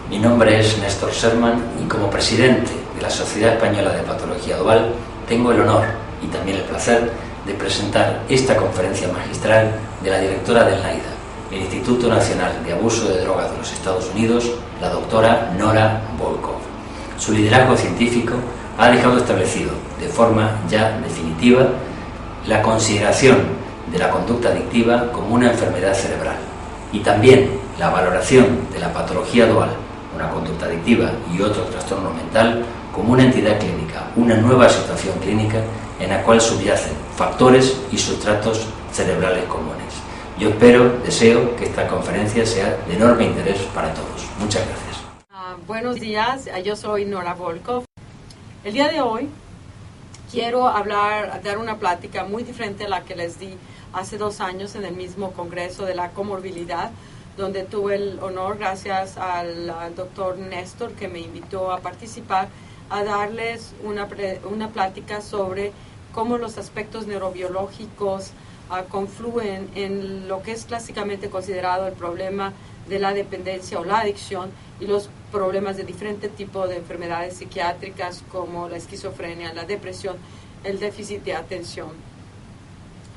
Mi nombre es Néstor Sherman y como presidente de la Sociedad Española de Patología Dual tengo el honor y también el placer de presentar esta conferencia magistral de la directora del NIDA, el Instituto Nacional de Abuso de Drogas de los Estados Unidos, la doctora Nora Volkow. Su liderazgo científico ha dejado establecido de forma ya definitiva la consideración de la conducta adictiva como una enfermedad cerebral y también la valoración de la patología dual, una conducta adictiva y otro trastorno mental, como una entidad clínica, una nueva situación clínica en la cual subyacen factores y sustratos cerebrales comunes. Yo deseo que esta conferencia sea de enorme interés para todos. Muchas gracias. Buenos días, yo soy Nora Volkow. El día de hoy quiero dar una plática muy diferente a la que les di hace 2 años en el mismo Congreso de la Comorbilidad, donde tuve el honor, gracias al doctor Néstor, que me invitó a participar, a darles una plática sobre cómo los aspectos neurobiológicos confluyen en lo que es clásicamente considerado el problema de la dependencia o la adicción y los problemas de diferente tipo de enfermedades psiquiátricas como la esquizofrenia, la depresión, el déficit de atención.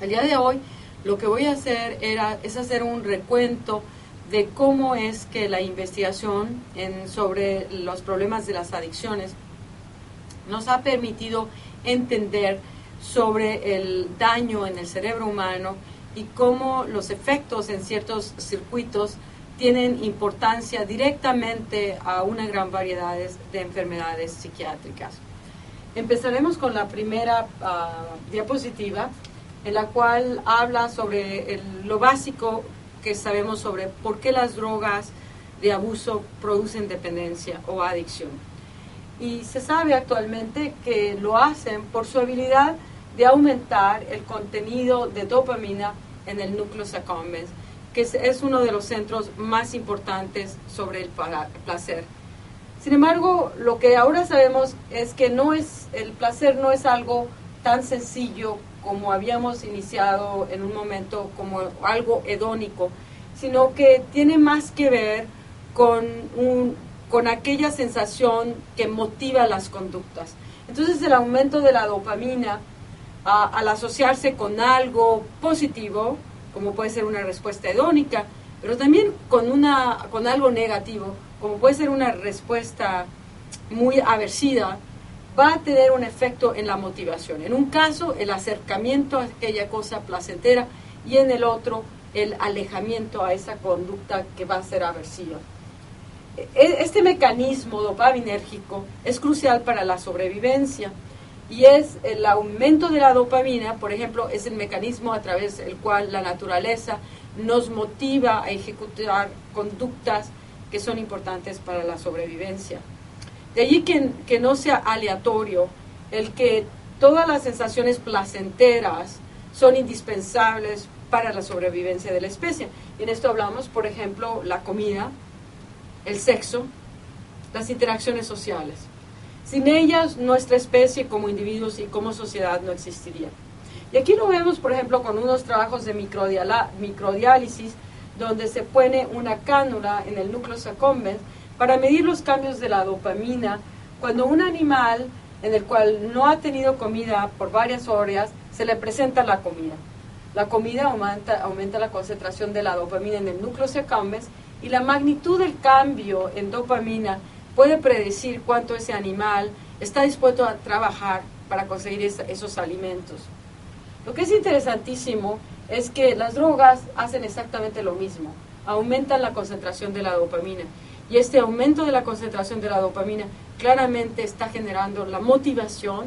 El día de hoy lo que voy a hacer es hacer un recuento de cómo es que la investigación sobre los problemas de las adicciones nos ha permitido entender sobre el daño en el cerebro humano y cómo los efectos en ciertos circuitos tienen importancia directamente a una gran variedad de enfermedades psiquiátricas. Empezaremos con la primera diapositiva, en la cual habla sobre lo básico que sabemos sobre por qué las drogas de abuso producen dependencia o adicción. Y se sabe actualmente que lo hacen por su habilidad de aumentar el contenido de dopamina en el núcleo accumbens, que es uno de los centros más importantes sobre el placer. Sin embargo, lo que ahora sabemos es que el placer no es algo tan sencillo como habíamos iniciado en un momento, como algo hedónico, sino que tiene más que ver con aquella sensación que motiva las conductas. Entonces el aumento de la dopamina, al asociarse con algo positivo, como puede ser una respuesta hedónica, pero también con algo negativo, como puede ser una respuesta muy aversiva, va a tener un efecto en la motivación. En un caso, el acercamiento a aquella cosa placentera y en el otro, el alejamiento a esa conducta que va a ser aversiva. Este mecanismo dopaminérgico es crucial para la sobrevivencia y es el aumento de la dopamina, por ejemplo, es el mecanismo a través del cual la naturaleza nos motiva a ejecutar conductas que son importantes para la sobrevivencia. De allí que no sea aleatorio el que todas las sensaciones placenteras son indispensables para la sobrevivencia de la especie. Y en esto hablamos, por ejemplo, la comida, el sexo, las interacciones sociales. Sin ellas, nuestra especie como individuos y como sociedad no existiría. Y aquí lo vemos, por ejemplo, con unos trabajos de microdiálisis, donde se pone una cánula en el núcleo accumbens para medir los cambios de la dopamina cuando un animal en el cual no ha tenido comida por varias horas se le presenta la comida. La comida aumenta la concentración de la dopamina en el núcleo accumbens y la magnitud del cambio en dopamina puede predecir cuánto ese animal está dispuesto a trabajar para conseguir esos alimentos. Lo que es interesantísimo es que las drogas hacen exactamente lo mismo, aumentan la concentración de la dopamina. Y este aumento de la concentración de la dopamina claramente está generando la motivación,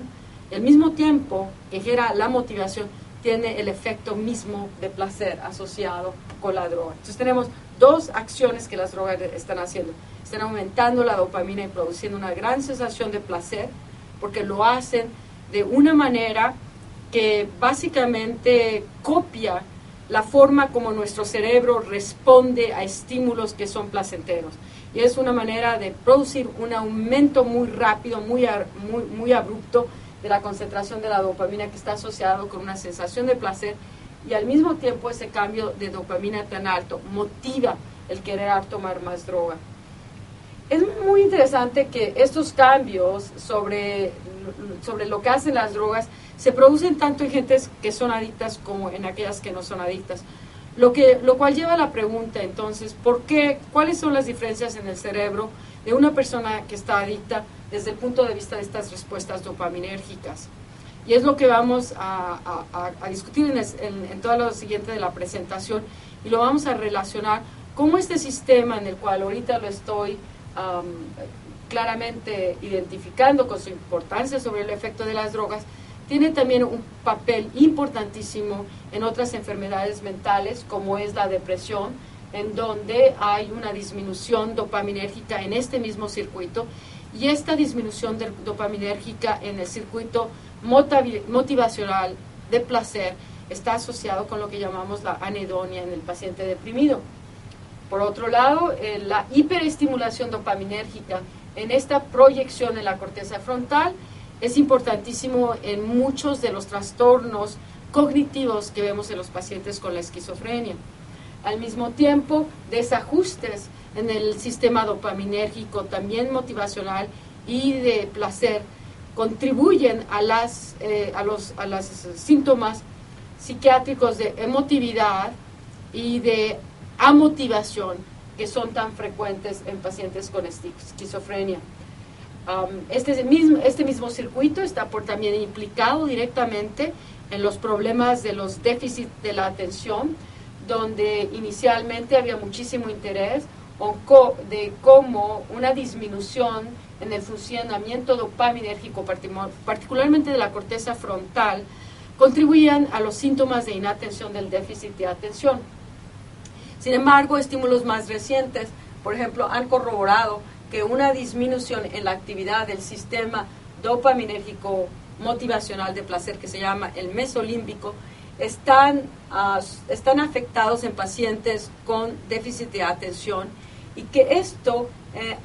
y al mismo tiempo que genera la motivación, tiene el efecto mismo de placer asociado con la droga. Entonces tenemos 2 acciones que las drogas están haciendo. Están aumentando la dopamina y produciendo una gran sensación de placer, porque lo hacen de una manera que básicamente copia la forma como nuestro cerebro responde a estímulos que son placenteros. Y es una manera de producir un aumento muy rápido, muy abrupto de la concentración de la dopamina, que está asociado con una sensación de placer, y al mismo tiempo ese cambio de dopamina tan alto motiva el querer tomar más droga. Es interesante que estos cambios sobre lo que hacen las drogas se producen tanto en gentes que son adictas como en aquellas que no son adictas. Lo cual lleva a la pregunta, entonces, ¿cuáles son las diferencias en el cerebro de una persona que está adicta desde el punto de vista de estas respuestas dopaminérgicas? Y es lo que vamos a discutir en todo lo siguiente de la presentación, y lo vamos a relacionar cómo este sistema en el cual ahorita lo estoy claramente identificando con su importancia sobre el efecto de las drogas, tiene también un papel importantísimo en otras enfermedades mentales, como es la depresión, en donde hay una disminución dopaminérgica en este mismo circuito, y esta disminución dopaminérgica en el circuito motivacional de placer está asociado con lo que llamamos la anedonia en el paciente deprimido. Por otro lado, la hiperestimulación dopaminérgica en esta proyección en la corteza frontal es importantísimo en muchos de los trastornos cognitivos que vemos en los pacientes con la esquizofrenia. Al mismo tiempo, desajustes en el sistema dopaminérgico, también motivacional y de placer, contribuyen a los síntomas psiquiátricos de emotividad y de amotivación que son tan frecuentes en pacientes con esquizofrenia. Este mismo circuito está también implicado directamente en los problemas de los déficits de la atención, donde inicialmente había muchísimo interés de cómo una disminución en el funcionamiento dopaminérgico, particularmente de la corteza frontal, contribuían a los síntomas de inatención del déficit de atención. Sin embargo, estímulos más recientes, por ejemplo, han corroborado que una disminución en la actividad del sistema dopaminérgico motivacional de placer, que se llama el mesolímbico, están afectados en pacientes con déficit de atención, y que esto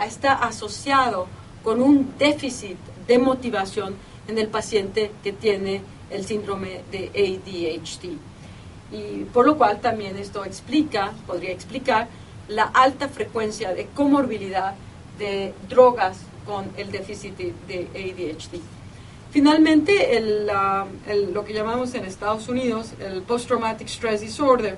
está asociado con un déficit de motivación en el paciente que tiene el síndrome de ADHD. Y por lo cual también esto podría explicar la alta frecuencia de comorbilidad de drogas con el déficit de ADHD. Finalmente, lo que llamamos en Estados Unidos el Post-Traumatic Stress Disorder,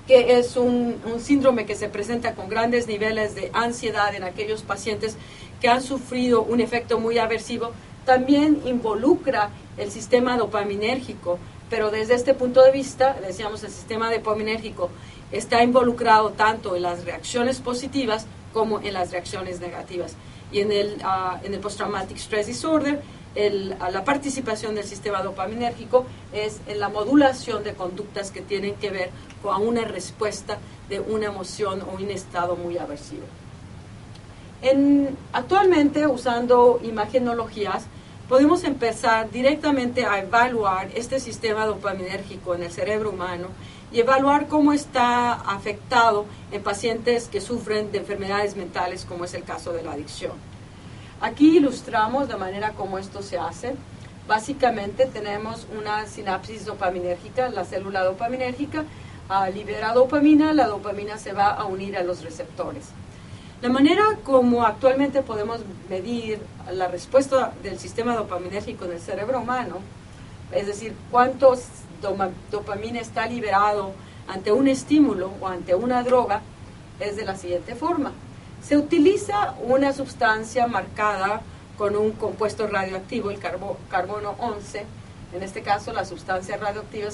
que es un síndrome que se presenta con grandes niveles de ansiedad en aquellos pacientes que han sufrido un efecto muy aversivo, también involucra el sistema dopaminérgico, pero desde este punto de vista, decíamos, el sistema dopaminérgico está involucrado tanto en las reacciones positivas como en las reacciones negativas. Y en el Post-Traumatic Stress Disorder, la participación del sistema dopaminérgico es en la modulación de conductas que tienen que ver con una respuesta de una emoción o un estado muy aversivo. Actualmente, usando imagenologías, podemos empezar directamente a evaluar este sistema dopaminérgico en el cerebro humano y evaluar cómo está afectado en pacientes que sufren de enfermedades mentales, como es el caso de la adicción. Aquí ilustramos la manera como esto se hace. Básicamente tenemos una sinapsis dopaminérgica, la célula dopaminérgica libera dopamina, la dopamina se va a unir a los receptores. La manera como actualmente podemos medir la respuesta del sistema dopaminérgico en el cerebro humano, es decir, cuánto dopamina está liberado ante un estímulo o ante una droga, es de la siguiente forma. Se utiliza una sustancia marcada con un compuesto radioactivo, el carbono 11. En este caso, la sustancia radioactiva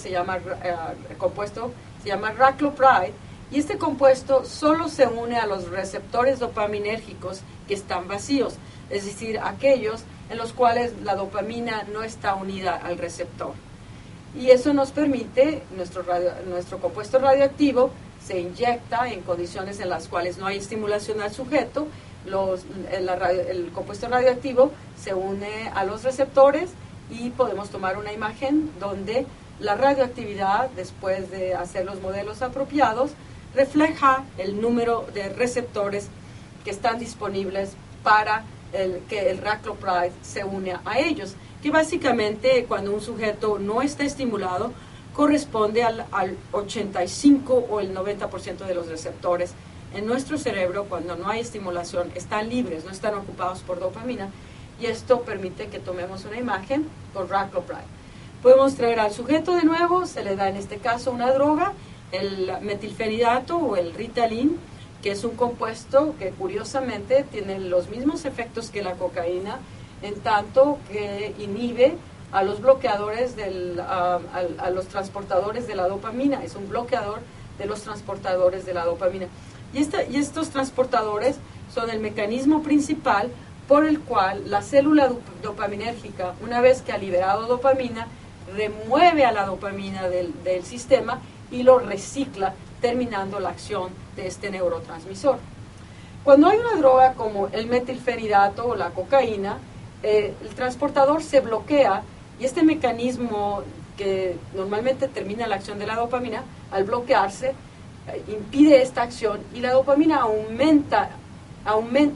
el compuesto se llama raclopride, y este compuesto solo se une a los receptores dopaminérgicos que están vacíos, es decir, aquellos en los cuales la dopamina no está unida al receptor. Y eso nos permite, nuestro compuesto radioactivo se inyecta en condiciones en las cuales no hay estimulación al sujeto, el compuesto radioactivo se une a los receptores y podemos tomar una imagen donde la radioactividad, después de hacer los modelos apropiados, refleja el número de receptores que están disponibles para que el raclopride se une a ellos, que básicamente cuando un sujeto no está estimulado corresponde al 85 o el 90% de los receptores en nuestro cerebro, cuando no hay estimulación, están libres, no están ocupados por dopamina, y esto permite que tomemos una imagen con raclopride. Podemos traer al sujeto de nuevo, se le da en este caso una droga, el metilfenidato o el Ritalin, que es un compuesto que curiosamente tiene los mismos efectos que la cocaína, en tanto que inhibe a los bloqueadores, a los transportadores de la dopamina, es un bloqueador de los transportadores de la dopamina. Y estos transportadores son el mecanismo principal por el cual la célula dopaminérgica, una vez que ha liberado dopamina, remueve a la dopamina del sistema y lo recicla, terminando la acción de este neurotransmisor. Cuando hay una droga como el metilfenidato o la cocaína, el transportador se bloquea y este mecanismo que normalmente termina la acción de la dopamina, al bloquearse, impide esta acción y la dopamina aumenta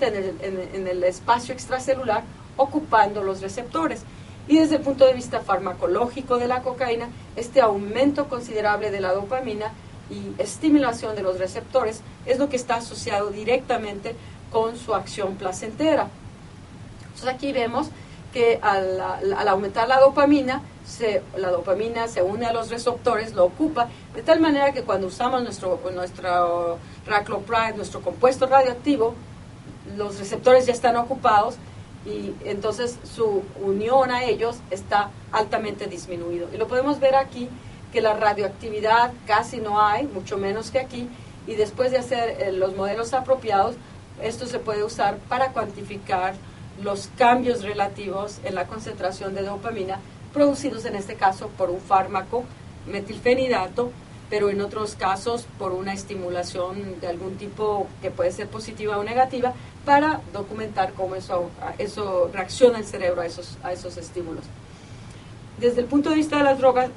en el espacio extracelular, ocupando los receptores. Y desde el punto de vista farmacológico de la cocaína, este aumento considerable de la dopamina y estimulación de los receptores es lo que está asociado directamente con su acción placentera. Entonces aquí vemos que al aumentar la dopamina se une a los receptores, lo ocupa, de tal manera que cuando usamos nuestro raclopride, nuestro compuesto radioactivo, los receptores ya están ocupados y entonces su unión a ellos está altamente disminuido. Y lo podemos ver aquí, que la radioactividad casi no hay, mucho menos que aquí, y después de hacer los modelos apropiados, esto se puede usar para cuantificar los cambios relativos en la concentración de dopamina producidos en este caso por un fármaco metilfenidato, pero en otros casos por una estimulación de algún tipo que puede ser positiva o negativa, para documentar cómo eso reacciona el cerebro a esos estímulos. Desde el punto de vista de las drogas,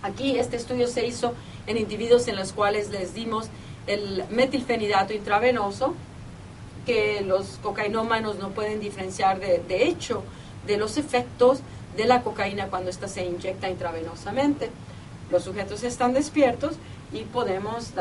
aquí este estudio se hizo en individuos en los cuales les dimos el metilfenidato intravenoso, que los cocainómanos no pueden diferenciar de hecho de los efectos de la cocaína cuando ésta se inyecta intravenosamente. Los sujetos están despiertos y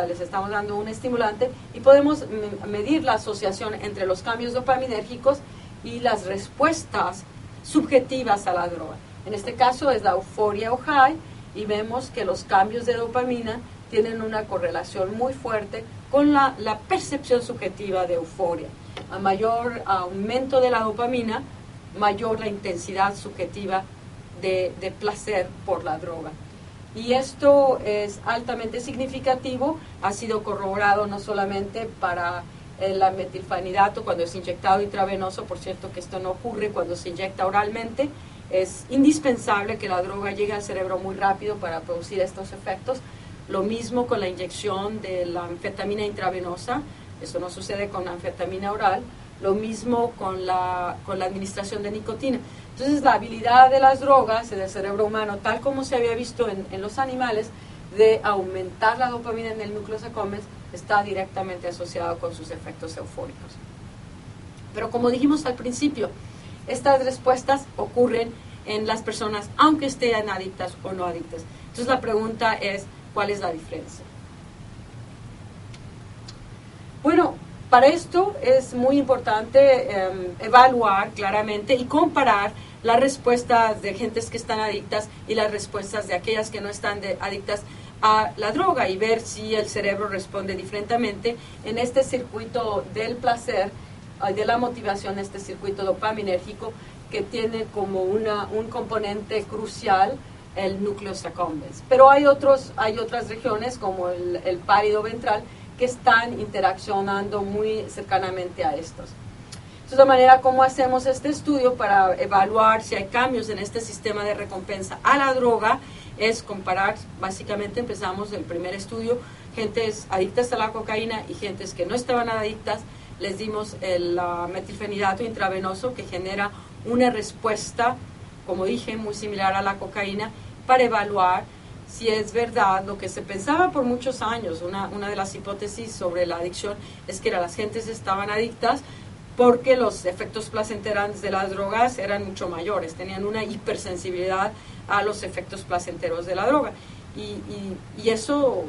les estamos dando un estimulante y podemos medir la asociación entre los cambios dopaminérgicos y las respuestas subjetivas a la droga. En este caso es la euforia o high, y vemos que los cambios de dopamina tienen una correlación muy fuerte con la percepción subjetiva de euforia. A mayor aumento de la dopamina, mayor la intensidad subjetiva de placer por la droga. Y esto es altamente significativo, ha sido corroborado no solamente para el metilfenidato cuando es inyectado intravenoso, por cierto que esto no ocurre cuando se inyecta oralmente. Es indispensable que la droga llegue al cerebro muy rápido para producir estos efectos. Lo mismo con la inyección de la anfetamina intravenosa, eso no sucede con la anfetamina oral. Lo mismo con la administración de nicotina. Entonces la habilidad de las drogas en el cerebro humano, tal como se había visto en los animales, de aumentar la dopamina en el núcleo accumbens, está directamente asociado con sus efectos eufóricos. Pero como dijimos al principio, estas respuestas ocurren en las personas aunque estén adictas o no adictas. Entonces la pregunta es, ¿cuál es la diferencia? Bueno, para esto es muy importante evaluar claramente y comparar las respuestas de gentes que están adictas y las respuestas de aquellas que no están adictas a la droga, y ver si el cerebro responde diferentemente en este circuito del placer, de la motivación, este circuito dopaminérgico que tiene como un componente crucial el núcleo accumbens. Pero hay otras regiones como el párido ventral que están interaccionando muy cercanamente a estos. Entonces, de manera como hacemos este estudio para evaluar si hay cambios en este sistema de recompensa a la droga, es comparar, básicamente empezamos el primer estudio, gentes adictas a la cocaína y gentes que no estaban adictas, les dimos el metilfenidato intravenoso que genera una respuesta, como dije, muy similar a la cocaína, para evaluar si es verdad lo que se pensaba por muchos años. Una de las hipótesis sobre la adicción es que las gentes estaban adictas porque los efectos placenteros de las drogas eran mucho mayores, tenían una hipersensibilidad a los efectos placenteros de la droga. y eso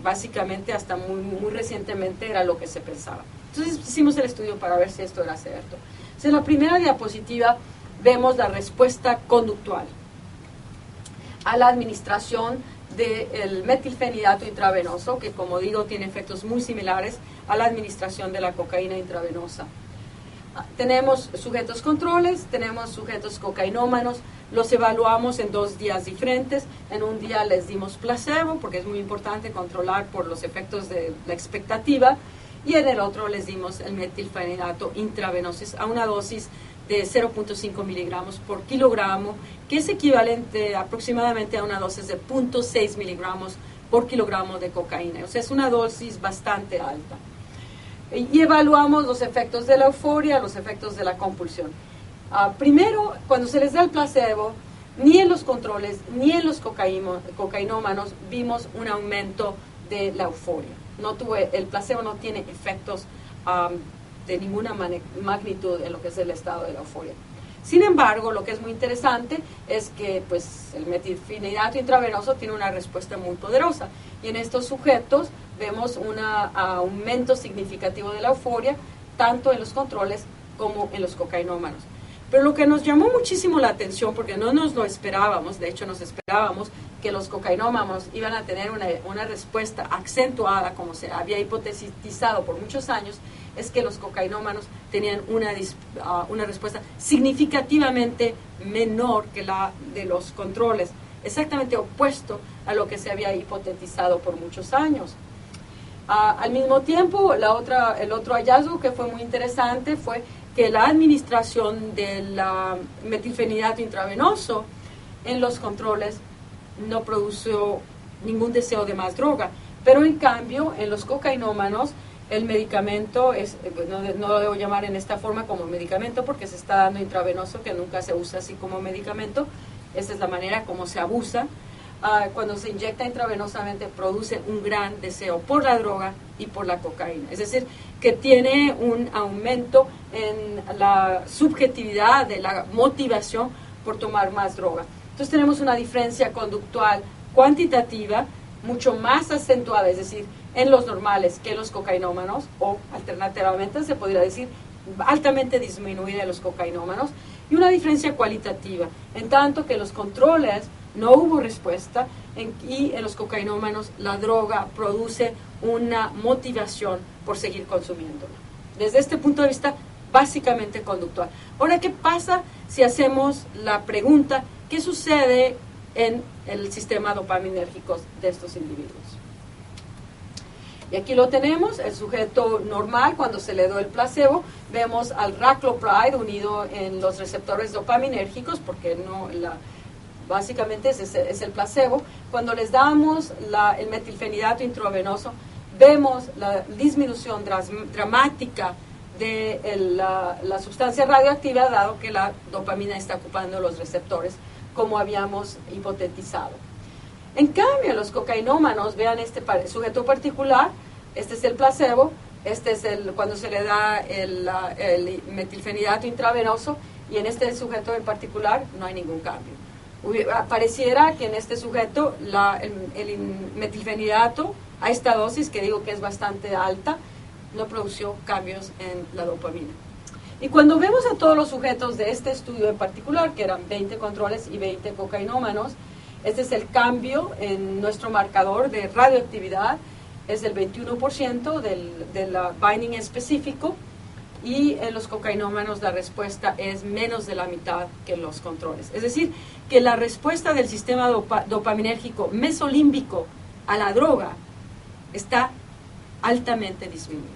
básicamente hasta muy recientemente era lo que se pensaba. Entonces hicimos el estudio para ver si esto era cierto. Entonces, en la primera diapositiva vemos la respuesta conductual a la administración del metilfenidato intravenoso, que como digo tiene efectos muy similares a la administración de la cocaína intravenosa. Tenemos sujetos controles, tenemos sujetos cocainómanos, los evaluamos en 2 días diferentes. En un día les dimos placebo, porque es muy importante controlar por los efectos de la expectativa, y en el otro les dimos el metilfenidato intravenoso a una dosis de 0.5 miligramos por kilogramo, que es equivalente aproximadamente a una dosis de 0.6 miligramos por kilogramo de cocaína. O sea, es una dosis bastante alta. Y evaluamos los efectos de la euforia, los efectos de la compulsión. Primero, cuando se les da el placebo, ni en los controles ni en los cocainómanos vimos un aumento de la euforia. El placebo no tiene efectos de ninguna magnitud en lo que es el estado de la euforia. Sin embargo, lo que es muy interesante es que pues, el metilfenidato intravenoso tiene una respuesta muy poderosa, y en estos sujetos vemos un aumento significativo de la euforia, tanto en los controles como en los cocainómanos. Pero lo que nos llamó muchísimo la atención, porque no nos lo esperábamos, de hecho nos esperábamos que los cocainómanos iban a tener una respuesta acentuada, como se había hipotetizado por muchos años, es que los cocainómanos tenían una respuesta significativamente menor que la de los controles, exactamente opuesto a lo que se había hipotetizado por muchos años. Al mismo tiempo, el otro hallazgo que fue muy interesante fue que la administración del metilfenidato intravenoso en los controles no produjo ningún deseo de más droga, pero en cambio en los cocainómanos el medicamento no lo debo llamar en esta forma como medicamento porque se está dando intravenoso, que nunca se usa así como medicamento. Esta es la manera como se abusa. Cuando se inyecta intravenosamente produce un gran deseo por la droga y por la cocaína. Es decir, que tiene un aumento en la subjetividad de la motivación por tomar más droga. Entonces tenemos una diferencia conductual cuantitativa mucho más acentuada, es decir, en los normales que en los cocainómanos, o alternativamente se podría decir altamente disminuida en los cocainómanos, y una diferencia cualitativa, en tanto que en los controles no hubo respuesta y en los cocainómanos la droga produce una motivación por seguir consumiéndola. Desde este punto de vista, básicamente conductual. Ahora, ¿qué pasa si hacemos la pregunta, qué sucede en el sistema dopaminérgico de estos individuos? Y aquí lo tenemos, el sujeto normal, cuando se le dio el placebo, vemos al raclopride unido en los receptores dopaminérgicos, porque básicamente es el placebo. Cuando les damos el metilfenidato intravenoso, vemos la disminución dramática de la sustancia radioactiva, dado que la dopamina está ocupando los receptores, como habíamos hipotetizado. En cambio, los cocainómanos, vean este sujeto particular, este es el placebo, este es cuando se le da el metilfenidato intravenoso, y en este sujeto en particular no hay ningún cambio. Pareciera que en este sujeto el metilfenidato a esta dosis, que digo que es bastante alta, no produjo cambios en la dopamina. Y cuando vemos a todos los sujetos de este estudio en particular, que eran 20 controles y 20 cocainómanos, este es el cambio en nuestro marcador de radioactividad, es del 21% del binding específico, y en los cocainómanos la respuesta es menos de la mitad que en los controles. Es decir, que la respuesta del sistema dopaminérgico mesolímbico a la droga está altamente disminuida.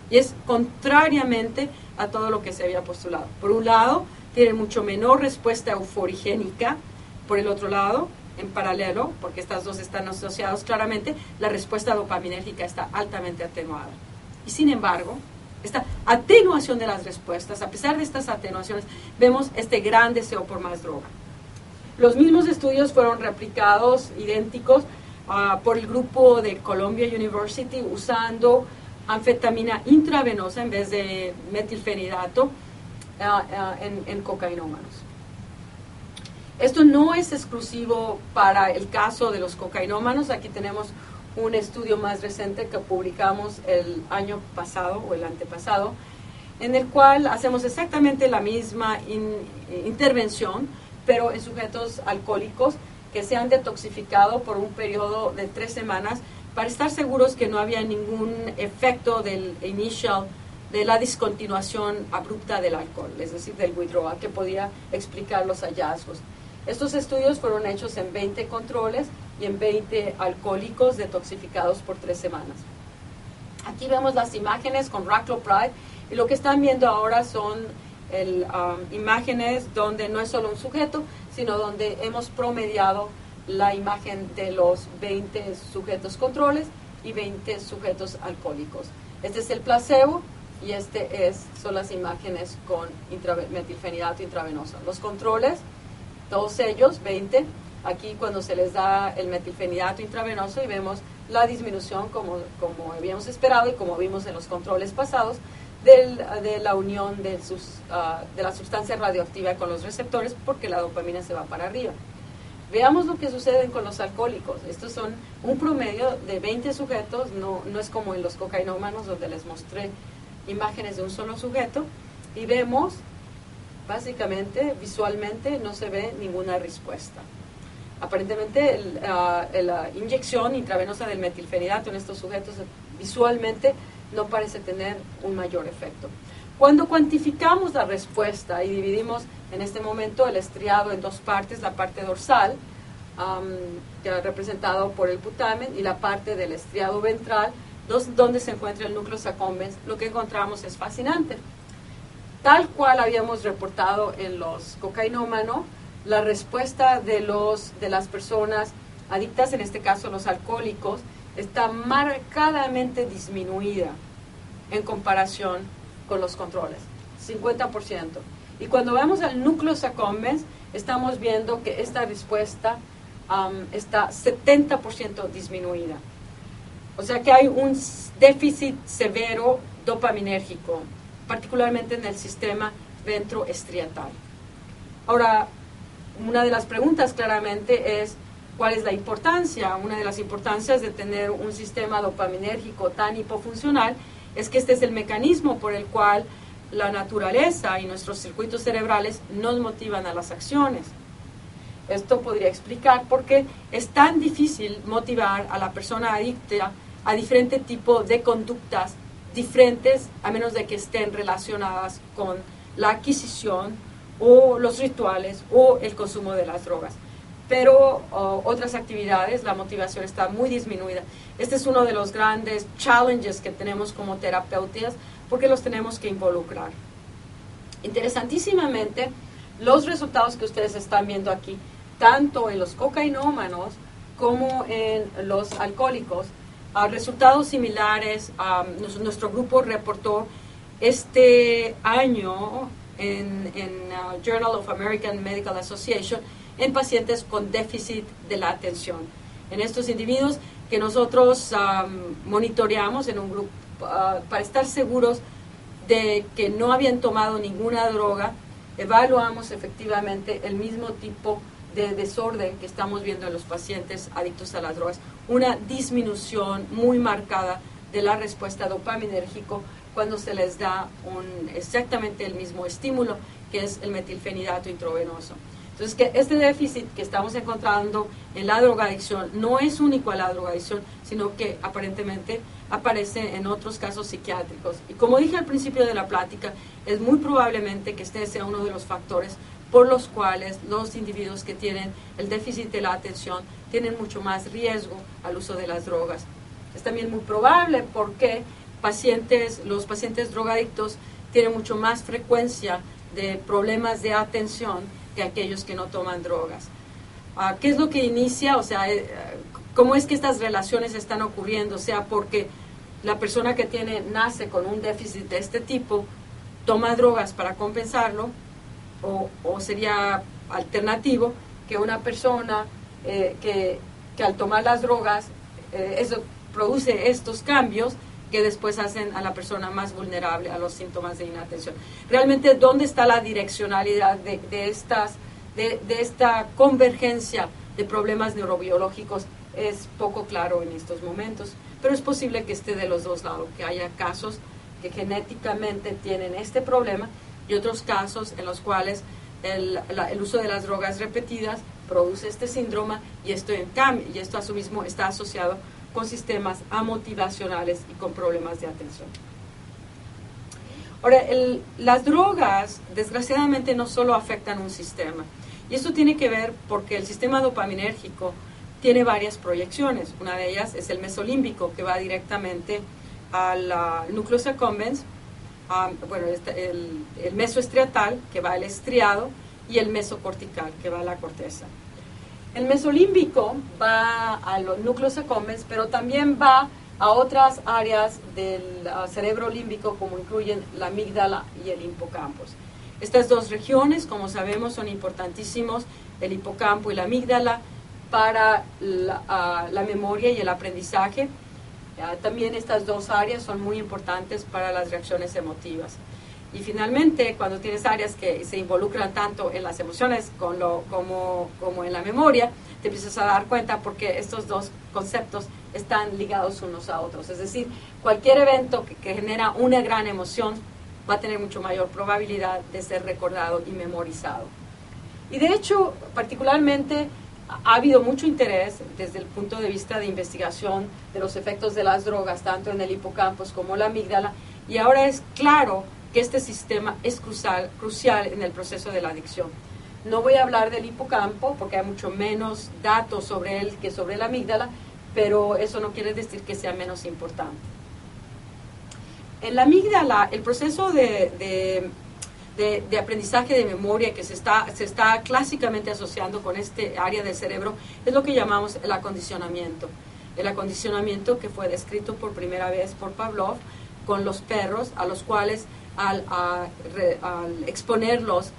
Y es contrariamente a todo lo que se había postulado. Por un lado, tiene mucho menor respuesta euforigénica. Por el otro lado, en paralelo, porque estas dos están asociadas claramente, la respuesta dopaminérgica está altamente atenuada. Y sin embargo, esta atenuación de las respuestas, a pesar de estas atenuaciones, vemos este gran deseo por más droga. Los mismos estudios fueron replicados, idénticos, por el grupo de Columbia University, usando anfetamina intravenosa en vez de metilfenidato en cocainómanos. Esto no es exclusivo para el caso de los cocainómanos. Aquí tenemos un estudio más reciente que publicamos el año pasado o el antepasado, en el cual hacemos exactamente la misma intervención, pero en sujetos alcohólicos que se han detoxificado por un periodo de 3 semanas para estar seguros que no había ningún efecto de la discontinuación abrupta del alcohol, es decir, del withdrawal, que podía explicar los hallazgos. Estos estudios fueron hechos en 20 controles y en 20 alcohólicos detoxificados por 3 semanas. Aquí vemos las imágenes con raclopride, y lo que están viendo ahora son imágenes donde no es solo un sujeto, sino donde hemos promediado la imagen de los 20 sujetos controles y 20 sujetos alcohólicos. Este es el placebo y son las imágenes con metilfenidato intravenoso. Los controles, todos ellos, 20, aquí cuando se les da el metilfenidato intravenoso y vemos la disminución como habíamos esperado y como vimos en los controles pasados de la unión de la sustancia radioactiva con los receptores, porque la dopamina se va para arriba. Veamos lo que sucede con los alcohólicos. Estos son un promedio de 20 sujetos, no es como en los cocainómanos donde les mostré imágenes de un solo sujeto, y vemos básicamente, visualmente, no se ve ninguna respuesta. Aparentemente la inyección intravenosa del metilfenidato en estos sujetos visualmente no parece tener un mayor efecto. Cuando cuantificamos la respuesta y dividimos en este momento el estriado en 2 partes, la parte dorsal, representado por el putamen, y la parte del estriado ventral, donde se encuentra el núcleo accumbens, lo que encontramos es fascinante. Tal cual habíamos reportado en los cocainómanos, la respuesta de las personas adictas, en este caso los alcohólicos, está marcadamente disminuida en comparación con los controles, 50%. Y cuando vamos al núcleo accumbens, estamos viendo que esta respuesta está 70% disminuida. O sea que hay un déficit severo dopaminérgico, particularmente en el sistema ventroestriatal. Ahora, una de las preguntas claramente es, ¿cuál es la importancia? Una de las importancias de tener un sistema dopaminérgico tan hipofuncional es que este es el mecanismo por el cual la naturaleza y nuestros circuitos cerebrales nos motivan a las acciones. Esto podría explicar por qué es tan difícil motivar a la persona adicta a diferente tipo de conductas diferentes, a menos de que estén relacionadas con la adquisición o los rituales o el consumo de las drogas. Pero otras actividades, la motivación está muy disminuida. Este es uno de los grandes challenges que tenemos como terapeutas, porque los tenemos que involucrar. Interesantísimamente, los resultados que ustedes están viendo aquí, tanto en los cocainómanos como en los alcohólicos, resultados similares. Nuestro grupo reportó este año en Journal of American Medical Association en pacientes con déficit de la atención. En estos individuos que nosotros monitoreamos en un grupo para estar seguros de que no habían tomado ninguna droga, evaluamos efectivamente el mismo tipo de desorden que estamos viendo en los pacientes adictos a las drogas, una disminución muy marcada de la respuesta dopaminérgico cuando se les da exactamente el mismo estímulo, que es el metilfenidato intravenoso. Entonces, que este déficit que estamos encontrando en la drogadicción no es único a la drogadicción, sino que aparentemente aparece en otros casos psiquiátricos. Y como dije al principio de la plática, es muy probablemente que este sea uno de los factores por los cuales los individuos que tienen el déficit de la atención tienen mucho más riesgo al uso de las drogas. Es también muy probable porque los pacientes drogadictos tienen mucho más frecuencia de problemas de atención que aquellos que no toman drogas. ¿Qué es lo que inicia? O sea, ¿cómo es que estas relaciones están ocurriendo? O sea, porque la persona que nace con un déficit de este tipo toma drogas para compensarlo, o sería alternativo que una persona que al tomar las drogas, eso produce estos cambios que después hacen a la persona más vulnerable a los síntomas de inatención. Realmente, ¿dónde está la direccionalidad de de esta convergencia de problemas neurobiológicos es poco claro en estos momentos, pero es posible que esté de los dos lados, que haya casos que genéticamente tienen este problema y otros casos en los cuales el uso de las drogas repetidas produce este síndrome y esto a su mismo está asociado con sistemas amotivacionales y con problemas de atención. Ahora, las drogas desgraciadamente no solo afectan un sistema, y esto tiene que ver porque el sistema dopaminérgico tiene varias proyecciones. Una de ellas es el mesolímbico, que va directamente al núcleo accumbens, el mesoestriatal, que va al estriado, y el mesocortical, que va a la corteza. El mesolímbico va a los núcleos accumbens, pero también va a otras áreas del cerebro límbico, como incluyen la amígdala y el hipocampo. Estas dos regiones, como sabemos, son importantísimos, el hipocampo y la amígdala, para la memoria y el aprendizaje. También estas dos áreas son muy importantes para las reacciones emotivas. Y finalmente, cuando tienes áreas que se involucran tanto en las emociones como en la memoria, te empiezas a dar cuenta porque estos dos conceptos están ligados unos a otros. Es decir, cualquier evento que genera una gran emoción va a tener mucho mayor probabilidad de ser recordado y memorizado. Y de hecho, particularmente, ha habido mucho interés desde el punto de vista de investigación de los efectos de las drogas, tanto en el hipocampo como la amígdala, y ahora es claro que este sistema es crucial en el proceso de la adicción. No voy a hablar del hipocampo porque hay mucho menos datos sobre él que sobre la amígdala, pero eso no quiere decir que sea menos importante. En la amígdala, el proceso de aprendizaje de memoria que se está clásicamente asociando con este área del cerebro es lo que llamamos el acondicionamiento. El acondicionamiento que fue descrito por primera vez por Pavlov con los perros, a los cuales al exponerlos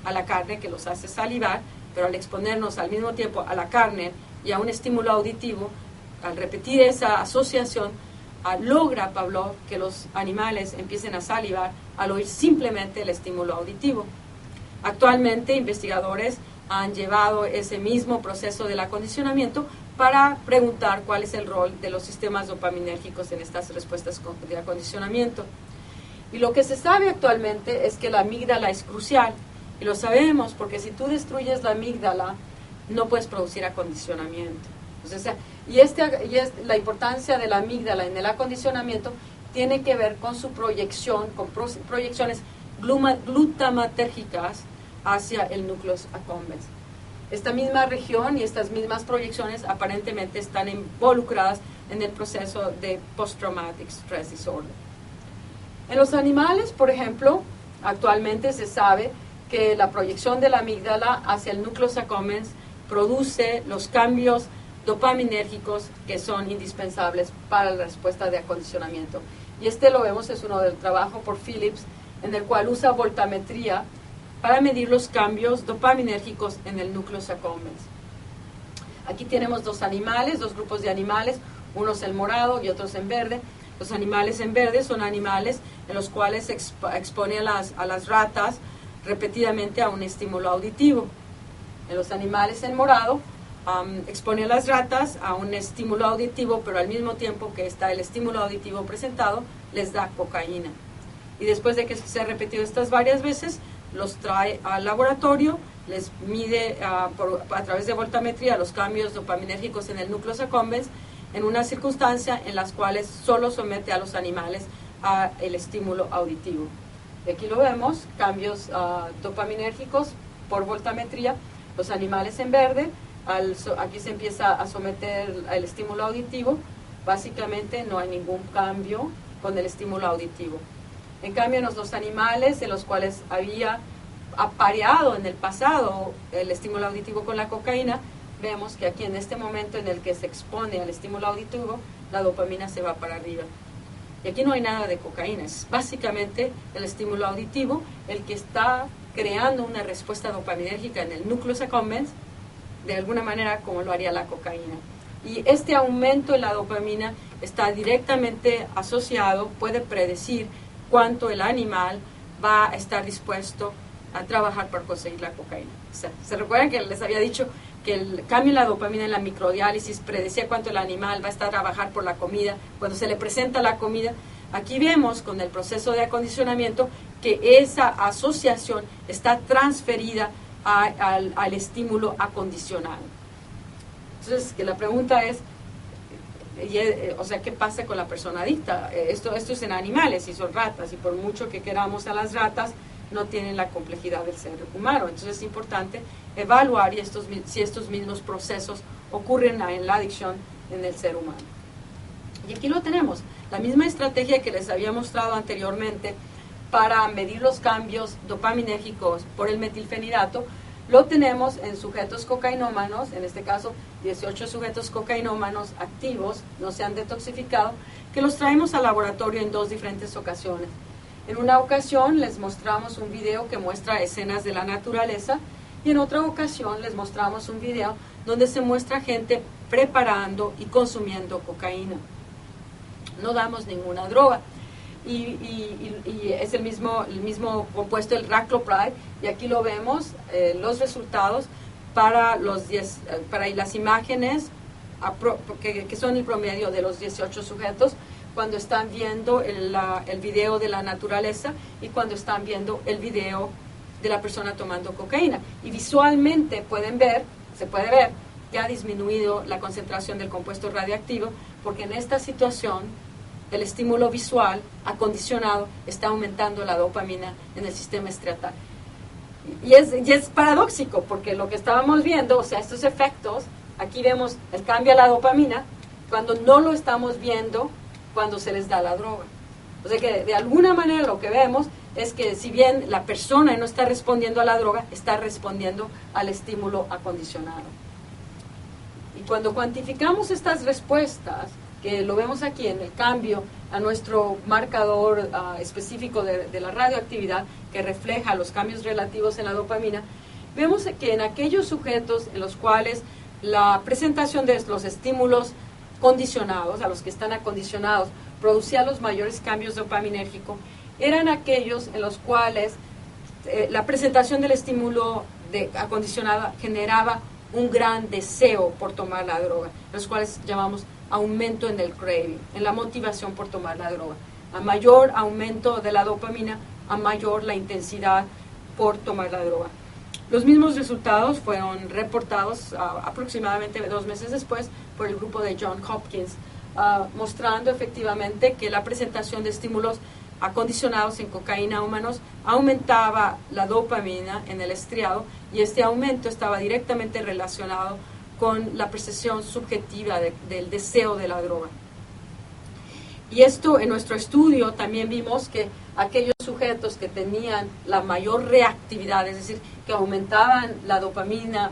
a la carne, que los hace salivar, pero al exponernos al mismo tiempo a la carne y a un estímulo auditivo, al repetir esa asociación, logra Pavlov que los animales empiecen a salivar al oír simplemente el estímulo auditivo. Actualmente, investigadores han llevado ese mismo proceso del acondicionamiento para preguntar cuál es el rol de los sistemas dopaminérgicos en estas respuestas de acondicionamiento. Y lo que se sabe actualmente es que la amígdala es crucial, y lo sabemos porque si tú destruyes la amígdala, no puedes producir acondicionamiento. Entonces, la importancia de la amígdala en el acondicionamiento tiene que ver con su proyección, con proyecciones glutamatérgicas hacia el núcleo accumbens. Esta misma región y estas mismas proyecciones aparentemente están involucradas en el proceso de Post-Traumatic Stress Disorder. En los animales, por ejemplo, actualmente se sabe que la proyección de la amígdala hacia el núcleo accumbens produce los cambios dopaminérgicos que son indispensables para la respuesta de acondicionamiento. Y lo vemos, es uno del trabajo por Phillips, en el cual usa voltametría para medir los cambios dopaminérgicos en el núcleo accumbens. Aquí tenemos dos grupos de animales, unos en morado y otros en verde. Los animales en verde son animales en los cuales se expone a las ratas repetidamente a un estímulo auditivo. En los animales en morado, expone a las ratas a un estímulo auditivo, pero al mismo tiempo que está el estímulo auditivo presentado, les da cocaína. Y después de que se ha repetido estas varias veces, los trae al laboratorio, les mide a través de voltametría los cambios dopaminérgicos en el núcleo accumbens en una circunstancia en las cuales solo somete a los animales al estímulo auditivo. Y aquí lo vemos, cambios dopaminérgicos por voltametría. Los animales en verde, aquí se empieza a someter al estímulo auditivo, básicamente no hay ningún cambio con el estímulo auditivo. En cambio, en los animales en los cuales había apareado en el pasado el estímulo auditivo con la cocaína, vemos que aquí en este momento en el que se expone al estímulo auditivo, la dopamina se va para arriba. Y aquí no hay nada de cocaína, es básicamente el estímulo auditivo el que está creando una respuesta dopaminérgica en el núcleo accumbens, de alguna manera como lo haría la cocaína. Y este aumento en la dopamina está directamente asociado, puede predecir cuánto el animal va a estar dispuesto a trabajar para conseguir la cocaína. O sea, ¿se recuerdan que les había dicho que el cambio en la dopamina en la microdiálisis predecía cuánto el animal va a estar a trabajar por la comida? Cuando se le presenta la comida, aquí vemos con el proceso de acondicionamiento que esa asociación está transferida al estímulo acondicionado. Entonces, que la pregunta es, o sea, ¿qué pasa con la persona adicta? Esto es en animales y son ratas, y por mucho que queramos a las ratas, no tienen la complejidad del ser humano. Entonces es importante evaluar si estos mismos procesos ocurren en la adicción en el ser humano. Y aquí lo tenemos, la misma estrategia que les había mostrado anteriormente para medir los cambios dopaminérgicos por el metilfenidato, lo tenemos en sujetos cocainómanos, en este caso 18 sujetos cocainómanos activos, no se han detoxificado, que los traemos al laboratorio en 2 diferentes ocasiones. En una ocasión les mostramos un video que muestra escenas de la naturaleza y en otra ocasión les mostramos un video donde se muestra gente preparando y consumiendo cocaína. No damos ninguna droga. Y es el mismo compuesto, el raclopride, y aquí lo vemos, los resultados para las imágenes que son el promedio de los 18 sujetos cuando están viendo el video de la naturaleza y cuando están viendo el video de la persona tomando cocaína. Y visualmente se puede ver que ha disminuido la concentración del compuesto radioactivo, porque en esta situación el estímulo visual acondicionado está aumentando la dopamina en el sistema estriatal. Y es paradójico, porque lo que estábamos viendo, o sea, estos efectos, aquí vemos el cambio a la dopamina, cuando no lo estamos viendo cuando se les da la droga. O sea que de alguna manera lo que vemos es que si bien la persona no está respondiendo a la droga, está respondiendo al estímulo acondicionado. Y cuando cuantificamos estas respuestas, que lo vemos aquí en el cambio a nuestro marcador específico de la radioactividad, que refleja los cambios relativos en la dopamina, vemos que en aquellos sujetos en los cuales la presentación de los estímulos condicionados, a los que están acondicionados, producía los mayores cambios dopaminérgicos, eran aquellos en los cuales la presentación del estímulo acondicionado generaba un gran deseo por tomar la droga, los cuales llamamos aumento en el craving, en la motivación por tomar la droga. A mayor aumento de la dopamina, a mayor la intensidad por tomar la droga. Los mismos resultados fueron reportados aproximadamente 2 meses después por el grupo de John Hopkins, mostrando efectivamente que la presentación de estímulos acondicionados en cocaína humanos aumentaba la dopamina en el estriado, y este aumento estaba directamente relacionado con la percepción subjetiva del deseo de la droga. Y esto en nuestro estudio también vimos que aquellos sujetos que tenían la mayor reactividad, es decir, que aumentaban la dopamina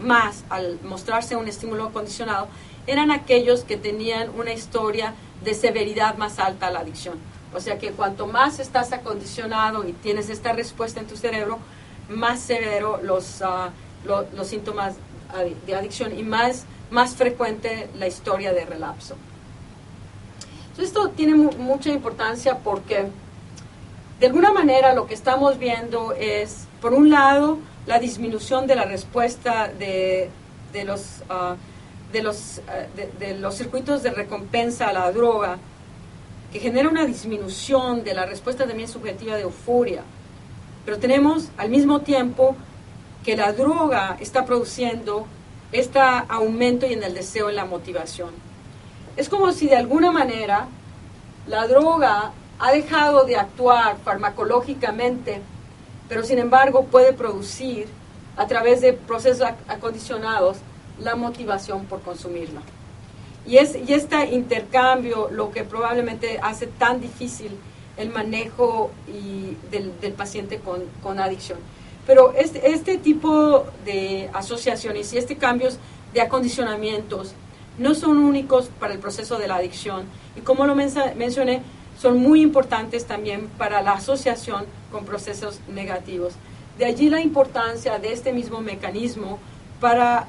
más al mostrarse un estímulo acondicionado, eran aquellos que tenían una historia de severidad más alta a la adicción. O sea que cuanto más estás acondicionado y tienes esta respuesta en tu cerebro, más severo los síntomas de adicción y más frecuente la historia de relapso. Entonces, esto tiene mucha importancia porque de alguna manera lo que estamos viendo es, por un lado, la disminución de la respuesta de los circuitos de recompensa a la droga, que genera una disminución de la respuesta también subjetiva de euforia. Pero tenemos al mismo tiempo que la droga está produciendo este aumento y en el deseo y la motivación. Es como si de alguna manera la droga ha dejado de actuar farmacológicamente, pero sin embargo puede producir a través de procesos acondicionados la motivación por consumirla. Y este intercambio lo que probablemente hace tan difícil el manejo del paciente con adicción. Pero este tipo de asociaciones y cambios de acondicionamientos no son únicos para el proceso de la adicción, y como lo mencioné, son muy importantes también para la asociación con procesos negativos. De allí la importancia de este mismo mecanismo para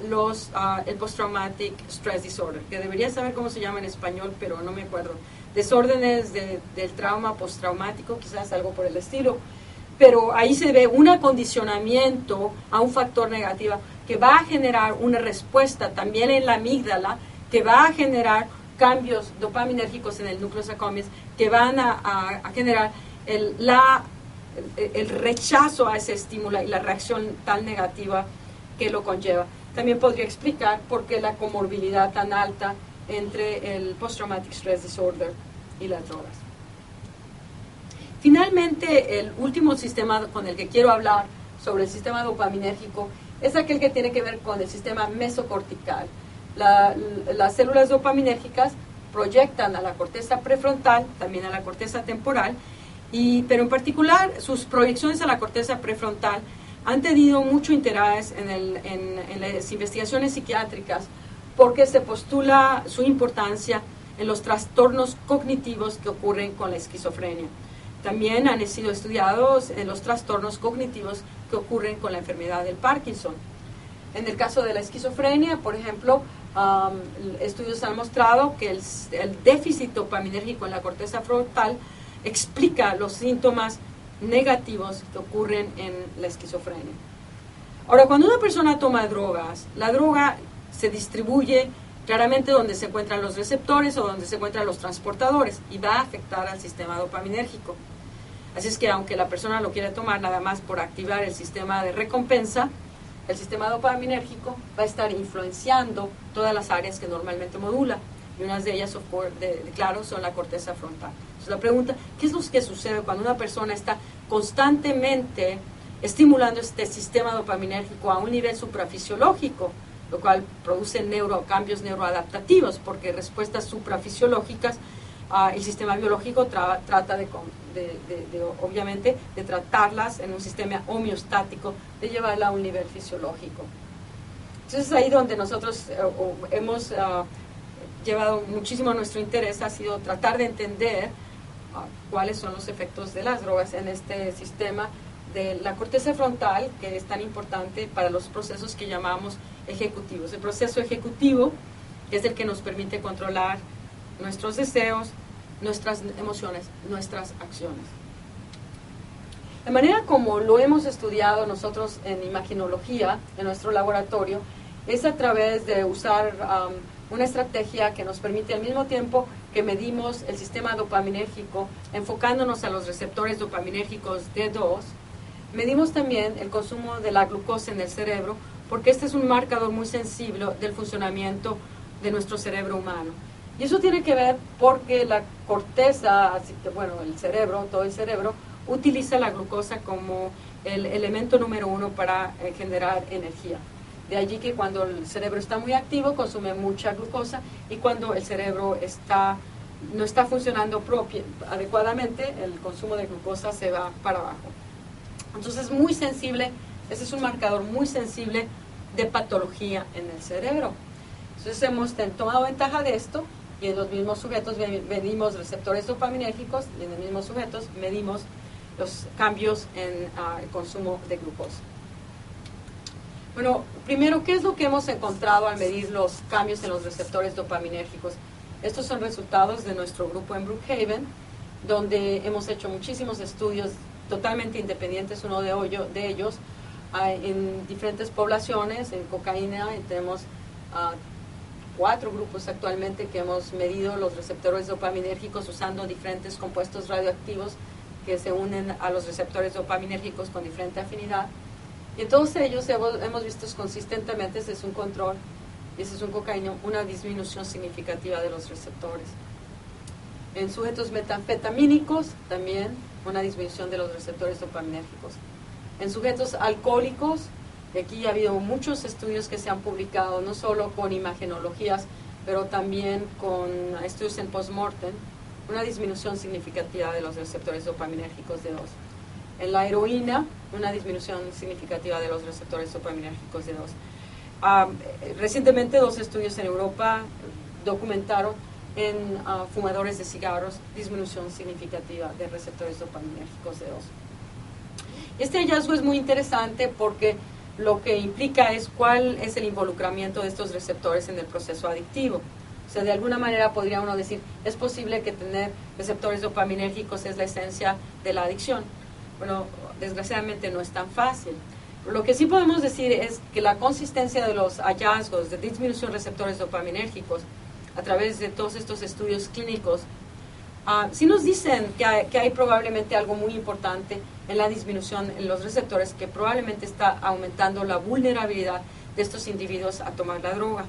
el Post-Traumatic Stress Disorder, que debería saber cómo se llama en español, pero no me acuerdo. Desórdenes del trauma postraumático, quizás algo por el estilo. pero ahí se ve un acondicionamiento a un factor negativo que va a generar una respuesta también en la amígdala, que va a generar cambios dopaminérgicos en el núcleo accumbens, que van a generar el rechazo a ese estímulo y la reacción tan negativa que lo conlleva. También podría explicar por qué la comorbilidad tan alta entre el Post-Traumatic Stress Disorder y las drogas. Finalmente, el último sistema con el que quiero hablar sobre el sistema dopaminérgico es aquel que tiene que ver con el sistema mesocortical. Las células dopaminérgicas proyectan a la corteza prefrontal, también a la corteza temporal, pero en particular sus proyecciones a la corteza prefrontal han tenido mucho interés en las investigaciones psiquiátricas porque se postula su importancia en los trastornos cognitivos que ocurren con la esquizofrenia. También han sido estudiados en los trastornos cognitivos que ocurren con la enfermedad del Parkinson. En el caso de la esquizofrenia, por ejemplo, estudios han mostrado que el déficit dopaminérgico en la corteza frontal explica los síntomas negativos que ocurren en la esquizofrenia. Ahora, cuando una persona toma drogas, la droga se distribuye claramente donde se encuentran los receptores o donde se encuentran los transportadores y va a afectar al sistema dopaminérgico. Así es que aunque la persona lo quiera tomar nada más por activar el sistema de recompensa, el sistema dopaminérgico va a estar influenciando todas las áreas que normalmente modula. Y unas de ellas, claro, son la corteza frontal. Entonces la pregunta, ¿qué es lo que sucede cuando una persona está constantemente estimulando este sistema dopaminérgico a un nivel suprafisiológico, lo cual produce cambios neuroadaptativos, porque respuestas suprafisiológicas, el sistema biológico trata obviamente de tratarlas en un sistema homeostático, de llevarla a un nivel fisiológico. Entonces ahí donde nosotros hemos llevado muchísimo nuestro interés ha sido tratar de entender cuáles son los efectos de las drogas en este sistema de la corteza frontal, que es tan importante para los procesos que llamamos ejecutivos. El proceso ejecutivo es el que nos permite controlar nuestros deseos, nuestras emociones, nuestras acciones. La manera como lo hemos estudiado nosotros en imaginología, en nuestro laboratorio, es a través de usar una estrategia que nos permite al mismo tiempo que medimos el sistema dopaminérgico, enfocándonos a los receptores dopaminérgicos D2, medimos también el consumo de la glucosa en el cerebro, porque este es un marcador muy sensible del funcionamiento de nuestro cerebro humano. Y eso tiene que ver porque la corteza, el cerebro, todo el cerebro, utiliza la glucosa como el elemento número uno para generar energía. De allí que cuando el cerebro está muy activo, consume mucha glucosa, y cuando el cerebro no está funcionando adecuadamente, el consumo de glucosa se va para abajo. Entonces es muy sensible, ese es un marcador muy sensible de patología en el cerebro. Entonces hemos tomado ventaja de esto, y en los mismos sujetos medimos receptores dopaminérgicos, y en los mismos sujetos medimos los cambios en el consumo de glucosa. Bueno, primero, ¿qué es lo que hemos encontrado al medir los cambios en los receptores dopaminérgicos? Estos son resultados de nuestro grupo en Brookhaven, donde hemos hecho muchísimos estudios totalmente independientes, uno de ellos en diferentes poblaciones, en cocaína, y tenemos 4 grupos actualmente que hemos medido los receptores dopaminérgicos usando diferentes compuestos radioactivos que se unen a los receptores dopaminérgicos con diferente afinidad. Y en todos ellos hemos visto consistentemente, ese es un control, y ese es un cocaína, una disminución significativa de los receptores. En sujetos metanfetamínicos también una disminución de los receptores dopaminérgicos. En sujetos alcohólicos, aquí ha habido muchos estudios que se han publicado, no solo con imagenologías, pero también con estudios en postmortem, una disminución significativa de los receptores dopaminérgicos de 2. En la heroína, una disminución significativa de los receptores dopaminérgicos de 2. Recientemente 2 estudios en Europa documentaron en fumadores de cigarros disminución significativa de receptores dopaminérgicos de 2. Este hallazgo es muy interesante porque lo que implica es cuál es el involucramiento de estos receptores en el proceso adictivo. O sea, de alguna manera podría uno decir, es posible que tener receptores dopaminérgicos es la esencia de la adicción. Bueno, desgraciadamente no es tan fácil. Lo que sí podemos decir es que la consistencia de los hallazgos de disminución de receptores dopaminérgicos a través de todos estos estudios clínicos sí nos dicen que hay probablemente algo muy importante en la disminución en los receptores, que probablemente está aumentando la vulnerabilidad de estos individuos a tomar la droga.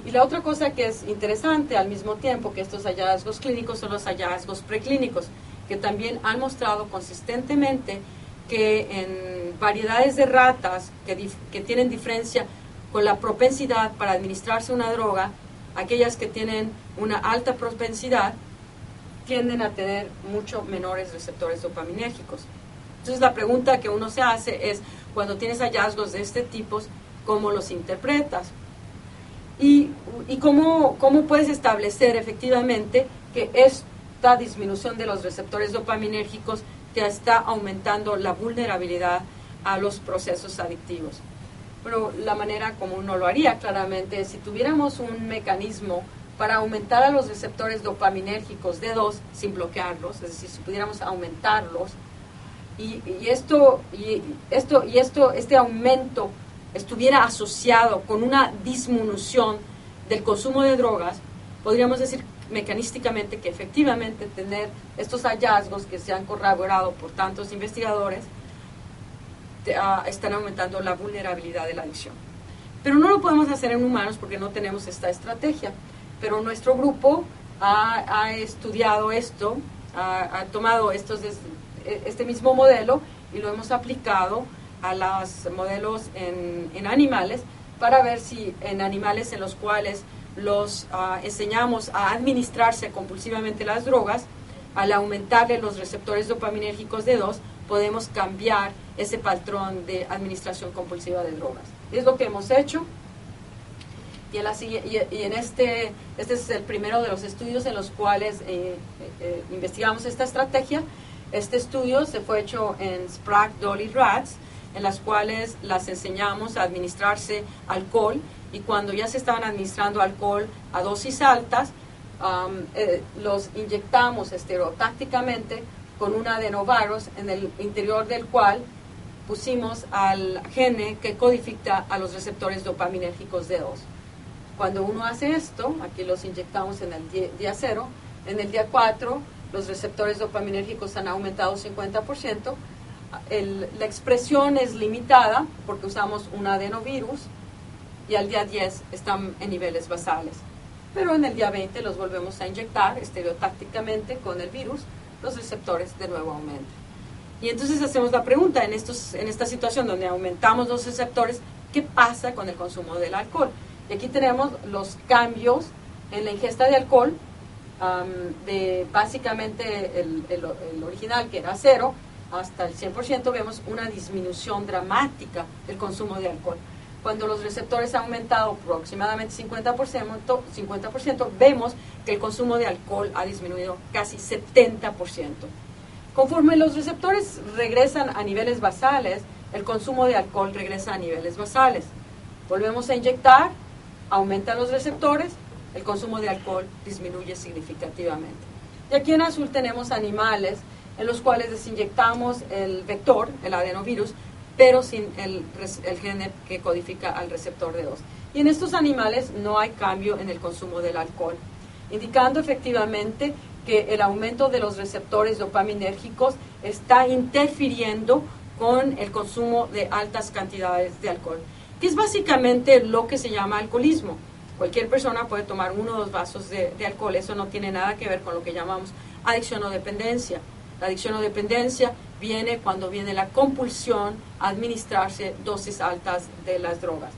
Y la otra cosa que es interesante al mismo tiempo que estos hallazgos clínicos son los hallazgos preclínicos, que también han mostrado consistentemente que en variedades de ratas que tienen diferencia con la propensidad para administrarse una droga, aquellas que tienen una alta propensidad tienden a tener mucho menores receptores dopaminérgicos. Entonces la pregunta que uno se hace es, cuando tienes hallazgos de este tipo, ¿cómo los interpretas? Y cómo puedes establecer efectivamente que esta disminución de los receptores dopaminérgicos te está aumentando la vulnerabilidad a los procesos adictivos. Pero la manera como uno lo haría claramente es si tuviéramos un mecanismo para aumentar a los receptores dopaminérgicos D2 sin bloquearlos, es decir, si pudiéramos aumentarlos, este aumento estuviera asociado con una disminución del consumo de drogas, podríamos decir mecanísticamente que efectivamente tener estos hallazgos que se han corroborado por tantos investigadores están aumentando la vulnerabilidad de la adicción. Pero no lo podemos hacer en humanos porque no tenemos esta estrategia. Pero nuestro grupo ha estudiado esto, ha tomado este mismo modelo y lo hemos aplicado a los modelos en animales para ver si en animales en los cuales los enseñamos a administrarse compulsivamente las drogas, al aumentarle los receptores dopaminérgicos D2, podemos cambiar ese patrón de administración compulsiva de drogas. Es lo que hemos hecho. Este es el primero de los estudios en los cuales investigamos esta estrategia. Este estudio se fue hecho en Sprague Dolly rats, en las cuales las enseñamos a administrarse alcohol, y cuando ya se estaban administrando alcohol a dosis altas, los inyectamos estereotácticamente con un adenovirus en el interior del cual pusimos al gene que codifica a los receptores dopaminérgicos D2. Cuando uno hace esto, aquí los inyectamos en el día 0, en el día 4 los receptores dopaminérgicos han aumentado 50%, la expresión es limitada porque usamos un adenovirus, y al día 10 están en niveles basales. Pero en el día 20 los volvemos a inyectar estereotácticamente con el virus, los receptores de nuevo aumentan. Y entonces hacemos la pregunta, en esta situación donde aumentamos los receptores, ¿qué pasa con el consumo del alcohol? Y aquí tenemos los cambios en la ingesta de alcohol, de básicamente el original, que era 0, hasta el 100%, vemos una disminución dramática del consumo de alcohol. Cuando los receptores han aumentado aproximadamente 50%, vemos que el consumo de alcohol ha disminuido casi 70%. Conforme los receptores regresan a niveles basales, el consumo de alcohol regresa a niveles basales. Volvemos a inyectar, aumentan los receptores, el consumo de alcohol disminuye significativamente. Y aquí en azul tenemos animales en los cuales desinyectamos el vector, el adenovirus, pero sin el gene que codifica al receptor D2. Y en estos animales no hay cambio en el consumo del alcohol, indicando efectivamente que el aumento de los receptores dopaminérgicos está interfiriendo con el consumo de altas cantidades de alcohol, que es básicamente lo que se llama alcoholismo. Cualquier persona puede tomar 1 o 2 vasos de alcohol, eso no tiene nada que ver con lo que llamamos adicción o dependencia. La adicción o dependencia viene cuando viene la compulsión a administrarse dosis altas de las drogas.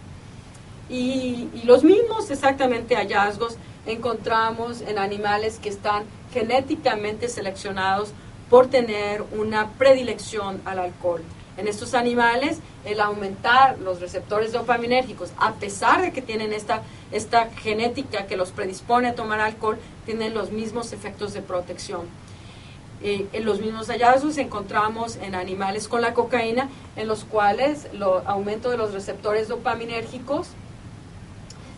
Y los mismos exactamente hallazgos encontramos en animales que están genéticamente seleccionados por tener una predilección al alcohol. En estos animales, el aumentar los receptores dopaminérgicos, a pesar de que tienen esta genética que los predispone a tomar alcohol, tienen los mismos efectos de protección. En los mismos hallazgos encontramos en animales con la cocaína, en los cuales el aumento de los receptores dopaminérgicos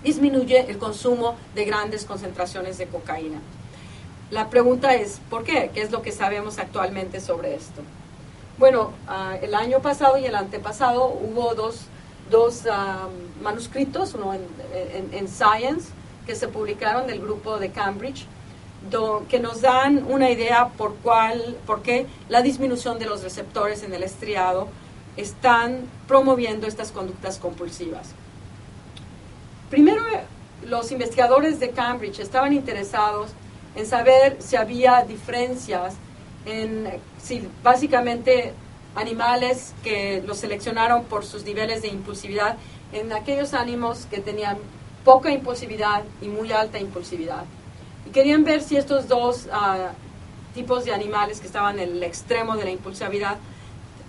disminuye el consumo de grandes concentraciones de cocaína. La pregunta es, ¿por qué? ¿Qué es lo que sabemos actualmente sobre esto? Bueno, el año pasado y el antepasado hubo dos manuscritos, uno en Science, que se publicaron del grupo de Cambridge, que nos dan una idea por qué la disminución de los receptores en el estriado están promoviendo estas conductas compulsivas. Primero, los investigadores de Cambridge estaban interesados en saber si había diferencias si básicamente animales que los seleccionaron por sus niveles de impulsividad en aquellos ánimos que tenían poca impulsividad y muy alta impulsividad. Y querían ver si estos dos tipos de animales que estaban en el extremo de la impulsividad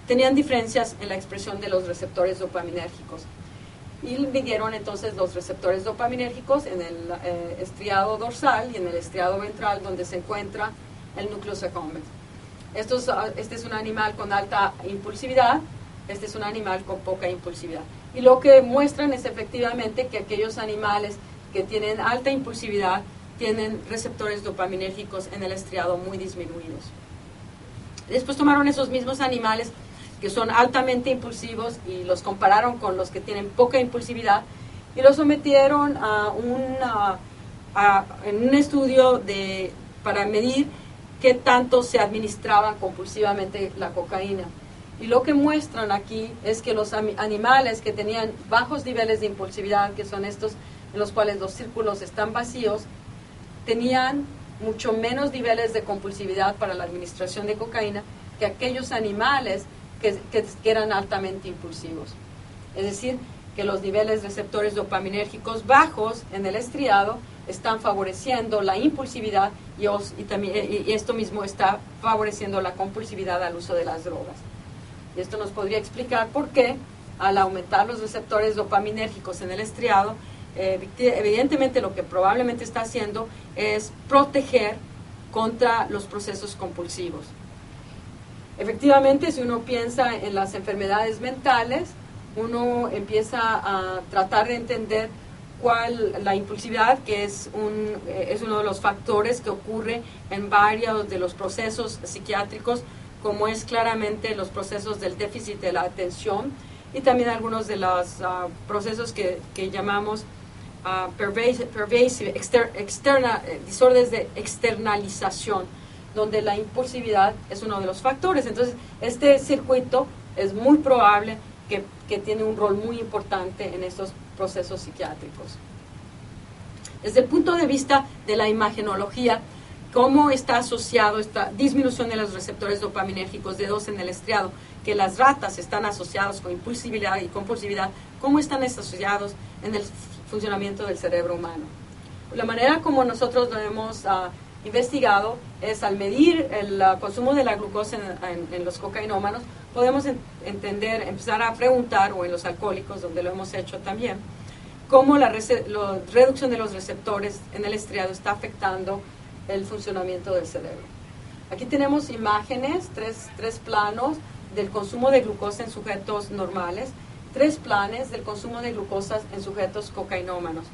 tenían diferencias en la expresión de los receptores dopaminérgicos. Y midieron entonces los receptores dopaminérgicos en el estriado dorsal y en el estriado ventral, donde se encuentra el núcleo accumbens. Este es un animal con alta impulsividad, este es un animal con poca impulsividad. Y lo que muestran es efectivamente que aquellos animales que tienen alta impulsividad tienen receptores dopaminérgicos en el estriado muy disminuidos. Después tomaron esos mismos animales que son altamente impulsivos y los compararon con los que tienen poca impulsividad y los sometieron en un estudio para medir qué tanto se administraba compulsivamente la cocaína. Y lo que muestran aquí es que los animales que tenían bajos niveles de impulsividad, que son estos en los cuales los círculos están vacíos, tenían mucho menos niveles de compulsividad para la administración de cocaína que aquellos animales que eran altamente impulsivos. Es decir, que los niveles receptores dopaminérgicos bajos en el estriado están favoreciendo la impulsividad y esto mismo está favoreciendo la compulsividad al uso de las drogas. Y esto nos podría explicar por qué, al aumentar los receptores dopaminérgicos en el estriado, evidentemente lo que probablemente está haciendo es proteger contra los procesos compulsivos. Efectivamente, si uno piensa en las enfermedades mentales, uno empieza a tratar de entender la impulsividad, que es uno de los factores que ocurre en varios de los procesos psiquiátricos, como es claramente los procesos del déficit de la atención y también algunos de los procesos que llamamos desórdenes de externalización, donde la impulsividad es uno de los factores. Entonces, este circuito es muy probable que tiene un rol muy importante en estos procesos psiquiátricos. Desde el punto de vista de la imagenología, ¿cómo está asociado esta disminución de los receptores dopaminérgicos de 2 en el estriado? Que las ratas están asociadas con impulsividad y compulsividad. ¿Cómo están asociados en el funcionamiento del cerebro humano? La manera como nosotros lo hemos investigado es al medir el consumo de la glucosa en los cocainómanos, podemos empezar a preguntar, o en los alcohólicos, donde lo hemos hecho también, cómo la reducción de los receptores en el estriado está afectando el funcionamiento del cerebro. Aquí tenemos imágenes, tres planos del consumo de glucosa en sujetos normales, 3 planes del consumo de glucosa en sujetos cocainómanos.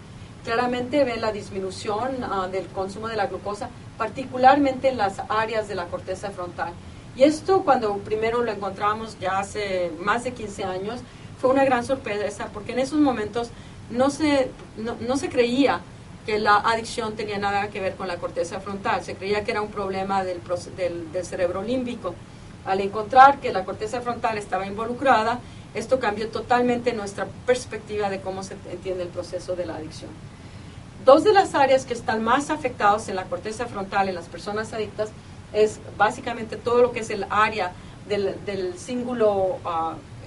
Claramente ven la disminución del consumo de la glucosa, particularmente en las áreas de la corteza frontal. Y esto, cuando primero lo encontramos ya hace más de 15 años, fue una gran sorpresa, porque en esos momentos no se creía que la adicción tenía nada que ver con la corteza frontal, se creía que era un problema del cerebro límbico. Al encontrar que la corteza frontal estaba involucrada, esto cambió totalmente nuestra perspectiva de cómo se entiende el proceso de la adicción. 2 de las áreas que están más afectadas en la corteza frontal en las personas adictas es básicamente todo lo que es el área del cíngulo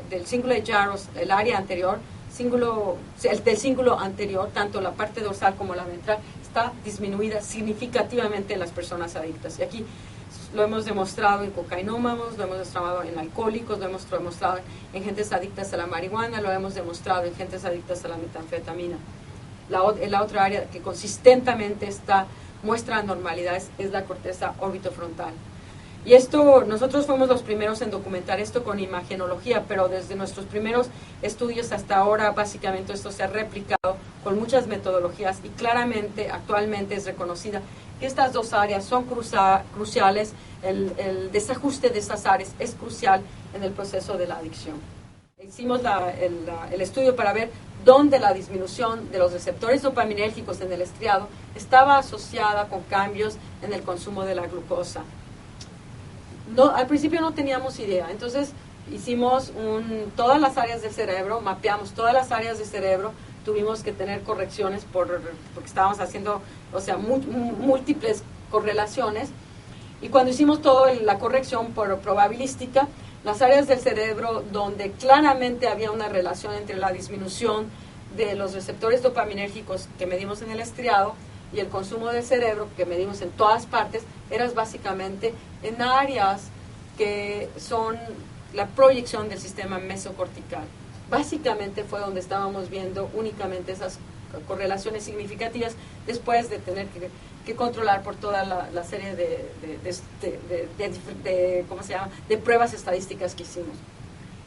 de Jaros, el área anterior, del cíngulo anterior, tanto la parte dorsal como la ventral, está disminuida significativamente en las personas adictas. Y aquí lo hemos demostrado en cocainómanos, lo hemos demostrado en alcohólicos, lo hemos demostrado en gentes adictas a la marihuana, lo hemos demostrado en gentes adictas a la metanfetamina. La otra área que consistentemente muestra anormalidades es la corteza orbitofrontal. Y nosotros fuimos los primeros en documentar esto con imagenología, pero desde nuestros primeros estudios hasta ahora, básicamente esto se ha replicado con muchas metodologías y claramente, actualmente es reconocida que estas dos áreas son cruciales, el desajuste de estas áreas es crucial en el proceso de la adicción. Hicimos el estudio para ver dónde la disminución de los receptores dopaminérgicos en el estriado estaba asociada con cambios en el consumo de la glucosa. Al principio no teníamos idea, entonces hicimos todas las áreas del cerebro, mapeamos todas las áreas del cerebro, tuvimos que tener correcciones porque estábamos haciendo, múltiples correlaciones, y cuando hicimos toda la corrección por probabilística, las áreas del cerebro donde claramente había una relación entre la disminución de los receptores dopaminérgicos que medimos en el estriado y el consumo del cerebro que medimos en todas partes, eran básicamente en áreas que son la proyección del sistema mesocortical. Básicamente fue donde estábamos viendo únicamente esas correlaciones significativas después de tener que controlar por toda la serie de pruebas estadísticas que hicimos.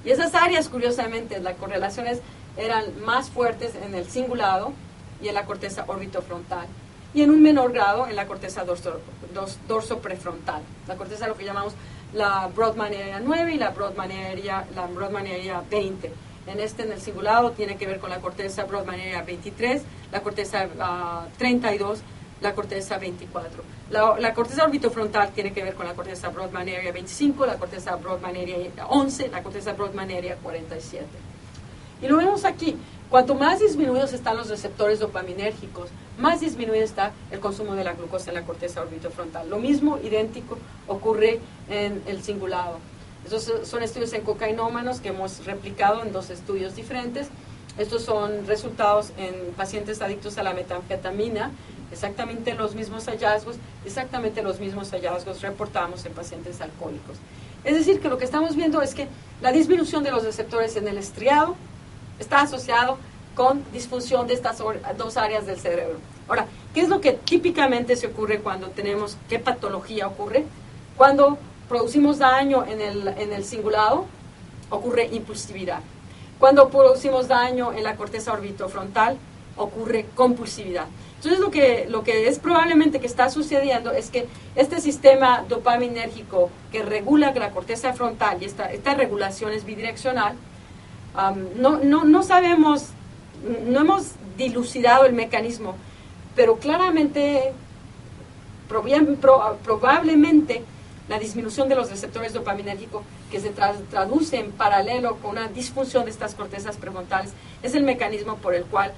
Y esas áreas, curiosamente, las correlaciones eran más fuertes en el cingulado y en la corteza orbitofrontal, y en un menor grado en la corteza dorsoprefrontal. La corteza, lo que llamamos la Brodmann Area 9 y la Brodmann Area 20. En el cingulado tiene que ver con la corteza Brodmann Area 23, la corteza 32, la corteza 24. La corteza orbitofrontal tiene que ver con la corteza Brodmann Area 25, la corteza Brodmann Area 11, la corteza Brodmann Area 47. Y lo vemos aquí. Cuanto más disminuidos están los receptores dopaminérgicos, más disminuido está el consumo de la glucosa en la corteza orbitofrontal. Lo mismo, idéntico, ocurre en el cingulado. Estos son estudios en cocainómanos que hemos replicado en 2 estudios diferentes. Estos son resultados en pacientes adictos a la metanfetamina, exactamente los mismos hallazgos reportamos en pacientes alcohólicos. Es decir, que lo que estamos viendo es que la disminución de los receptores en el estriado está asociado con disfunción de estas 2 áreas del cerebro. Ahora, ¿qué es lo que típicamente se ocurre cuando qué patología ocurre? Cuando producimos daño en el cingulado, ocurre impulsividad. Cuando producimos daño en la corteza orbitofrontal, ocurre compulsividad. Entonces, lo que es probablemente que está sucediendo es que este sistema dopaminérgico que regula la corteza frontal, y esta regulación es bidireccional, no sabemos, no hemos dilucidado el mecanismo, pero claramente, probablemente, la disminución de los receptores dopaminérgicos que se traduce en paralelo con una disfunción de estas cortezas prefrontales es el mecanismo por el cual